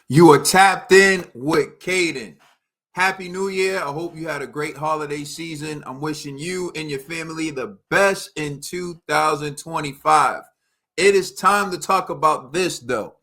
You are tapped in with Caden. Happy New Year. I hope you had a great holiday season. I'm wishing you and your family the best in 2025. It is time to talk about this, though.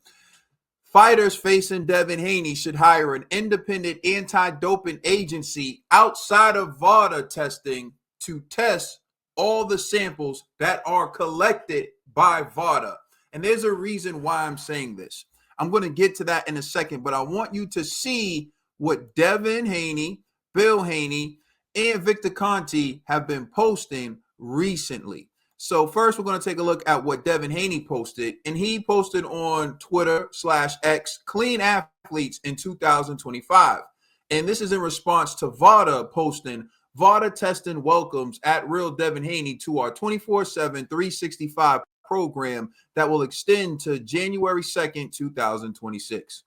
Fighters facing Devin Haney should hire an independent anti-doping agency outside of VADA testing to test all the samples that are collected by VADA. And there's a reason why I'm saying this. I'm going to get to that in a second, but I want you to see what Devin Haney, Bill Haney, and Victor Conti have been posting recently. So first, we're going to take a look at what Devin Haney posted, and he posted on Twitter/X, clean athletes in 2025. And this is in response to VADA posting, VADA testing welcomes at Real Devin Haney to our 24/7, 365 program that will extend to January 2nd, 2026.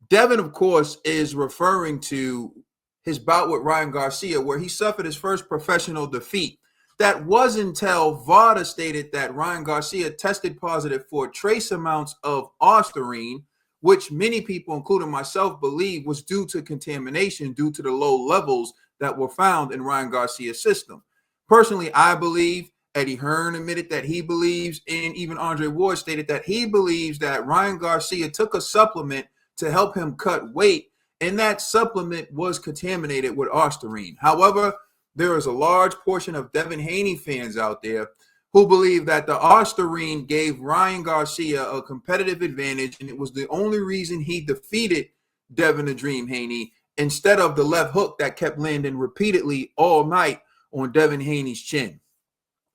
Devin, of course, is referring to his bout with Ryan Garcia, where he suffered his first professional defeat. That was until VADA stated that Ryan Garcia tested positive for trace amounts of ostarine, which many people, including myself, believe was due to contamination due to the low levels that were found in Ryan Garcia's system. Personally, I believe Eddie Hearn admitted that he believes, and even Andre Ward stated that he believes that Ryan Garcia took a supplement to help him cut weight, and that supplement was contaminated with ostarine. However, there is a large portion of Devin Haney fans out there who believe that the ostarine gave Ryan Garcia a competitive advantage, and it was the only reason he defeated Devin the Dream Haney instead of the left hook that kept landing repeatedly all night on Devin Haney's chin.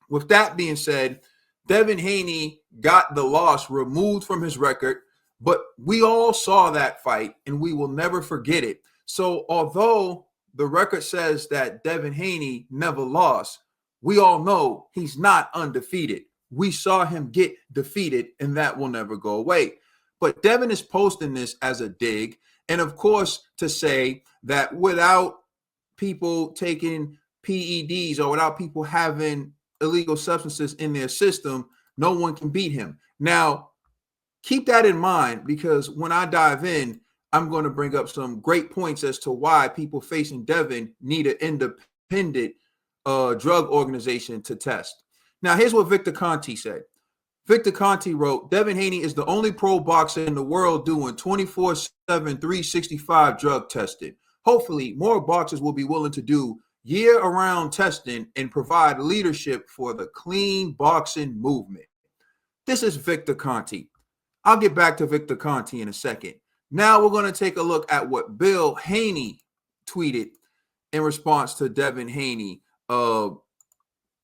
With that being said, Devin Haney got the loss removed from his record, but we all saw that fight, and we will never forget it. So although the record says that Devin Haney never lost, we all know he's not undefeated. We saw him get defeated, and that will never go away. But Devin is posting this as a dig, and of course to say that without people taking PEDs or without people having illegal substances in their system, no one can beat him. Now, keep that in mind, because when I dive in, I'm going to bring up some great points as to why people facing Devin need an independent drug organization to test. Now, here's what Victor Conti said. Victor Conti wrote, Devin Haney is the only pro boxer in the world doing 24/7, 365 drug testing. Hopefully, more boxers will be willing to do year-round testing and provide leadership for the clean boxing movement. This is Victor Conti. I'll get back to Victor Conti in a second. Now we're going to take a look at what Bill Haney tweeted in response to Devin Haney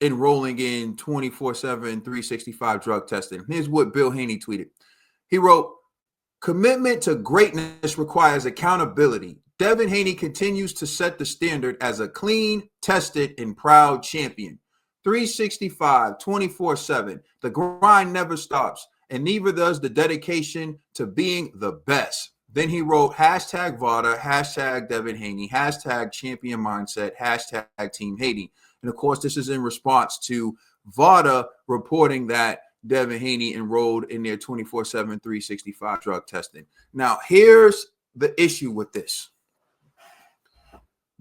enrolling in 24/7, 365 drug testing. Here's what Bill Haney tweeted. He wrote, commitment to greatness requires accountability. Devin Haney continues to set the standard as a clean, tested, and proud champion. 365, 24/7. The grind never stops, and neither does the dedication to being the best. Then he wrote hashtag VADA, hashtag Devin Haney, hashtag champion mindset, hashtag Team Haney. And of course, this is in response to VADA reporting that Devin Haney enrolled in their 24/7, 365 drug testing. Now, here's the issue with this.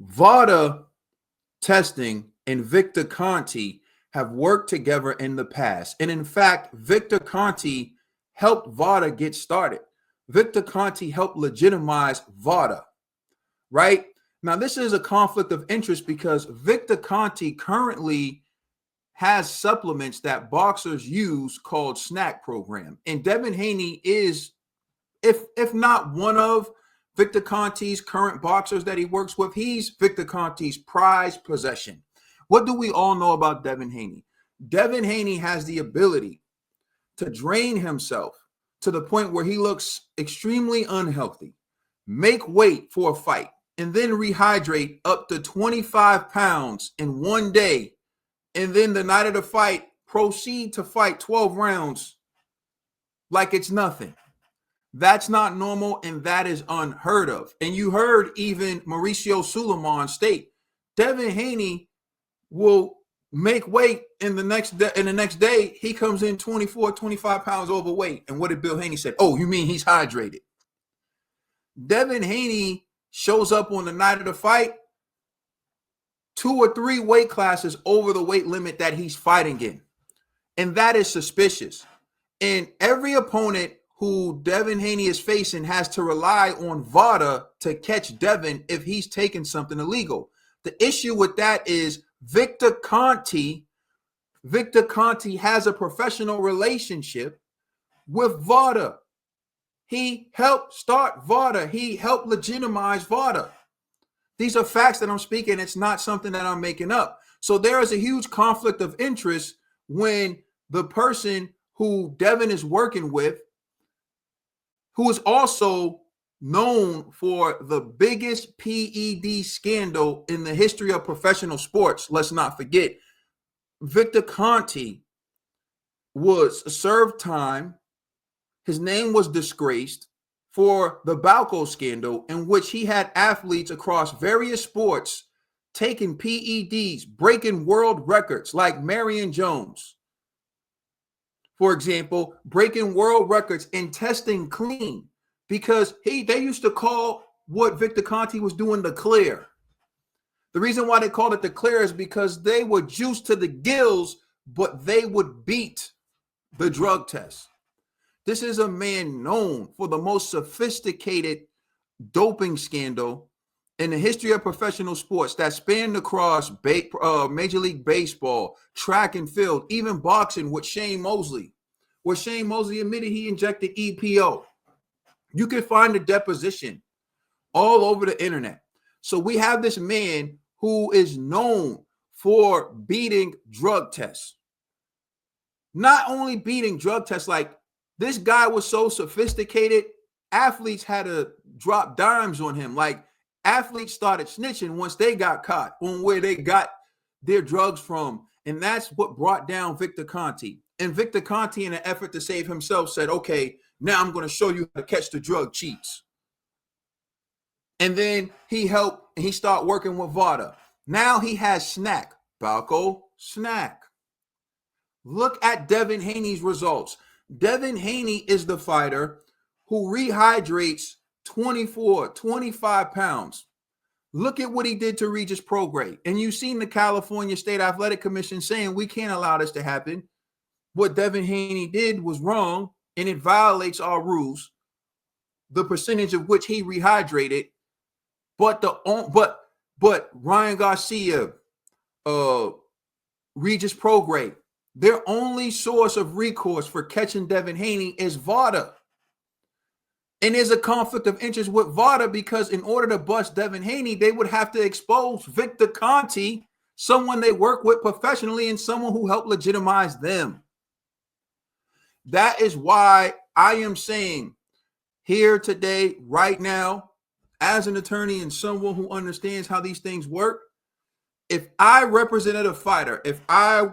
VADA testing and Victor Conti have worked together in the past. And in fact, Victor Conti helped VADA get started. Victor Conti helped legitimize VADA, right? Now, this is a conflict of interest because Victor Conti currently has supplements that boxers use called Snack Program. And Devin Haney is, if not one of Victor Conti's current boxers that he works with, he's Victor Conti's prized possession. What do we all know about Devin Haney? Devin Haney has the ability to drain himself to the point where he looks extremely unhealthy, make weight for a fight, and then rehydrate up to 25 pounds in one day. And then the night of the fight, proceed to fight 12 rounds like it's nothing. That's not normal, and that is unheard of. And you heard even Mauricio Suleiman state, Devin Haney will make weight in the next day, he comes in 24, 25 pounds overweight. And what did Bill Haney say? Oh, you mean he's hydrated? Devin Haney shows up on the night of the fight 2 or 3 weight classes over the weight limit that he's fighting in. And that is suspicious. And every opponent who Devin Haney is facing has to rely on VADA to catch Devin if he's taking something illegal. The issue with that is Victor Conte has a professional relationship with VADA. He helped start VADA. He helped legitimize VADA. These are facts that I'm speaking. It's not something that I'm making up. So there is a huge conflict of interest when the person who Devin is working with, who is also known for the biggest PED scandal in the history of professional sports, let's not forget, Victor Conte was served time. His name was disgraced for the Balco scandal, in which he had athletes across various sports taking PEDs, breaking world records like Marion Jones, for example, breaking world records and testing clean, because they used to call what Victor Conte was doing the clear. The reason why they called it the clear is because they were juiced to the gills, but they would beat the drug test. This is a man known for the most sophisticated doping scandal in the history of professional sports that spanned across Major League Baseball, track and field, even boxing with Shane Mosley, where Shane Mosley admitted he injected EPO. You can find the deposition all over the internet. So we have this man who is known for beating drug tests. Not only beating drug tests, like, this guy was so sophisticated, athletes had to drop dimes on him. Like, athletes started snitching once they got caught on where they got their drugs from. And that's what brought down Victor Conte. And Victor Conte, in an effort to save himself, said, okay, now I'm going to show you how to catch the drug cheats. And then he started working with VADA. Now he has Snack, Balco Snack. Look at Devin Haney's results. Devin Haney is the fighter who rehydrates 24, 25 pounds. Look at what he did to Regis Prograis. And you've seen the California State Athletic Commission saying we can't allow this to happen. What Devin Haney did was wrong, and it violates our rules, the percentage of which he rehydrated. But Ryan Garcia, Regis Prograis, their only source of recourse for catching Devin Haney is VADA. And there's a conflict of interest with VADA because in order to bust Devin Haney, they would have to expose Victor Conte, someone they work with professionally and someone who helped legitimize them. That is why I am saying here today, right now, as an attorney and someone who understands how these things work, if I represented a fighter, if I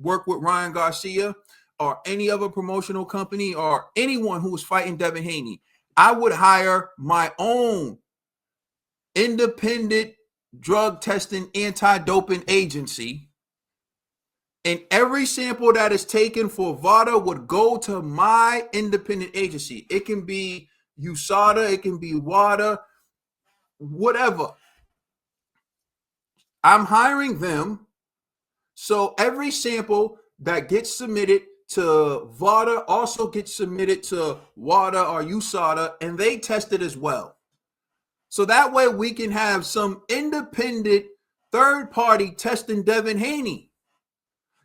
work with Ryan Garcia or any other promotional company or anyone who was fighting Devin Haney, I would hire my own independent drug testing anti-doping agency, and every sample that is taken for VADA would go to my independent agency. It can be USADA, it can be WADA, whatever. I'm hiring them. So every sample that gets submitted to VADA also gets submitted to WADA or USADA, and they test it as well. So that way we can have some independent third party testing Devin Haney.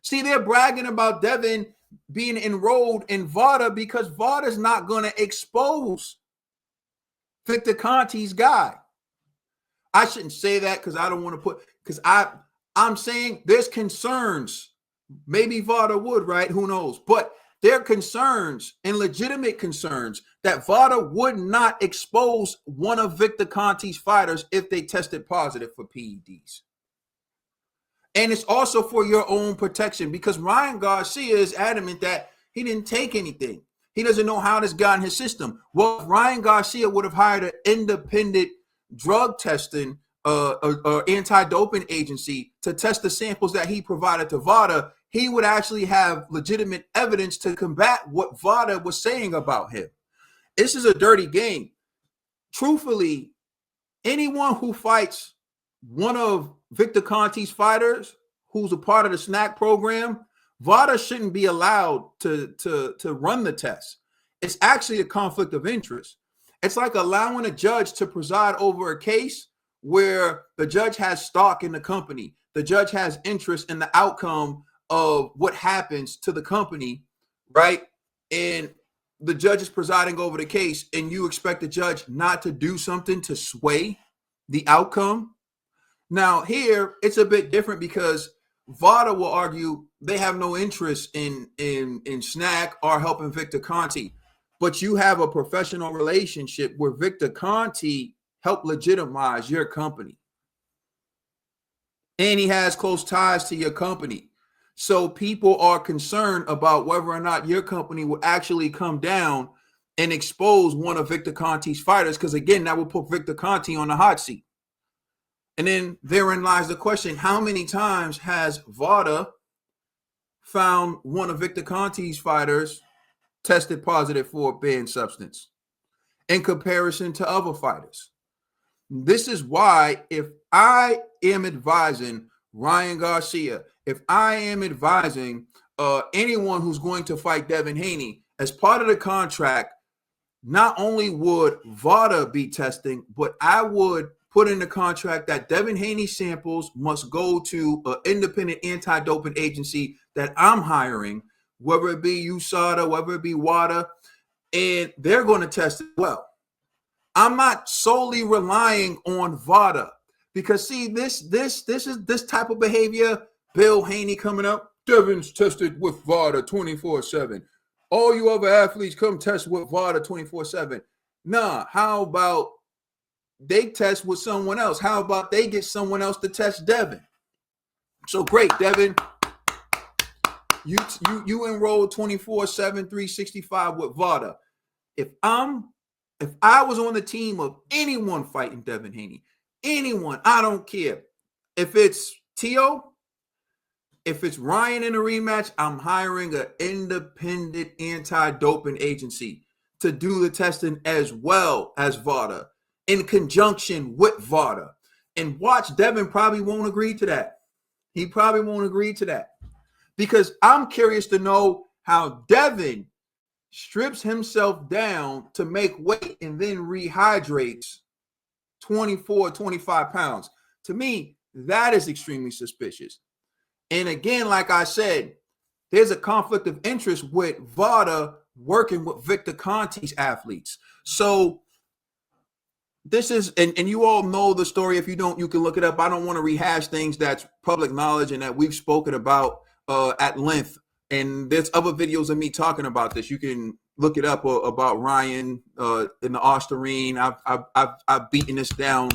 See, they're bragging about Devin being enrolled in VADA because VADA is not going to expose Victor Conte's guy. I shouldn't say that because I don't want to because I'm saying there's concerns. Maybe VADA would, right? Who knows? But there are concerns and legitimate concerns that VADA would not expose one of Victor Conte's fighters if they tested positive for PEDs. And it's also for your own protection because Ryan Garcia is adamant that he didn't take anything. He doesn't know how this got in his system. Well, if Ryan Garcia would have hired an independent drug testing anti-doping agency to test the samples that he provided to VADA, he would actually have legitimate evidence to combat what VADA was saying about him. This is a dirty game. truthfully, anyone who fights one of Victor Conti's fighters who's a part of the SNAC program, VADA shouldn't be allowed to run the test. It's actually a conflict of interest. It's like allowing a judge to preside over a case where the judge has stock in the company. The judge has interest in the outcome of what happens to the company, right? And the judge is presiding over the case, and you expect the judge not to do something to sway the outcome. Now, here, it's a bit different because VADA will argue they have no interest in SNAC or helping Victor Conti. But you have a professional relationship where Victor Conti helped legitimize your company. And he has close ties to your company. So people are concerned about whether or not your company will actually come down and expose one of Victor Conti's fighters, because, again, that will put Victor Conti on the hot seat. And then therein lies the question, how many times has VADA found one of Victor Conti's fighters tested positive for a banned substance in comparison to other fighters? This is why if I am advising Ryan Garcia, if I am advising anyone who's going to fight Devin Haney, as part of the contract, not only would VADA be testing, but I would put in the contract that Devin Haney samples must go to an independent anti-doping agency that I'm hiring, whether it be USADA, whether it be WADA, and they're going to test it well. I'm not solely relying on VADA because, see, this type of behavior, Bill Haney coming up, Devin's tested with VADA 24/7. All you other athletes come test with VADA 24/7. Nah, how about they test with someone else? How about they get someone else to test Devin? So great, Devin. You enrolled 24/7, 365 with VADA. If I was on the team of anyone fighting Devin Haney, anyone, I don't care. If it's Tio, if it's Ryan in a rematch, I'm hiring an independent anti-doping agency to do the testing as well as VADA, in conjunction with VADA. And watch, Devin probably won't agree to that. He probably won't agree to that. Because I'm curious to know how Devin strips himself down to make weight and then rehydrates 24, 25 pounds. To me, that is extremely suspicious. And again, like I said, there's a conflict of interest with VADA working with Victor Conti's athletes. So this is, and you all know the story. If you don't, you can look it up. I don't want to rehash things that's public knowledge and that we've spoken about at length. And there's other videos of me talking about this. You can look it up about Ryan in the Osterine. I've beaten this down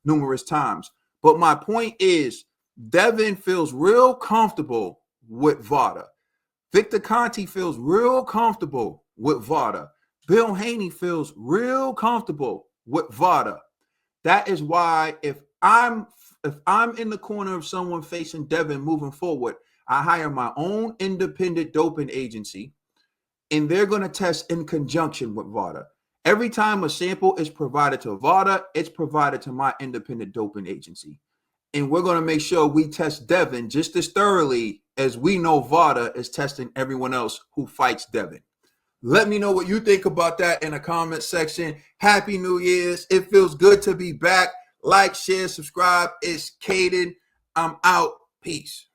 numerous times. But my point is, Devin feels real comfortable with VADA. Victor Conti feels real comfortable with VADA. Bill Haney feels real comfortable with VADA. That is why if I'm in the corner of someone facing Devin moving forward, I hire my own independent doping agency, and they're going to test in conjunction with VADA. Every time a sample is provided to VADA, it's provided to my independent doping agency. And we're going to make sure we test Devin just as thoroughly as we know VADA is testing everyone else who fights Devin. Let me know what you think about that in the comment section. Happy New Year's. It feels good to be back. Like, share, subscribe. It's Caden. I'm out. Peace.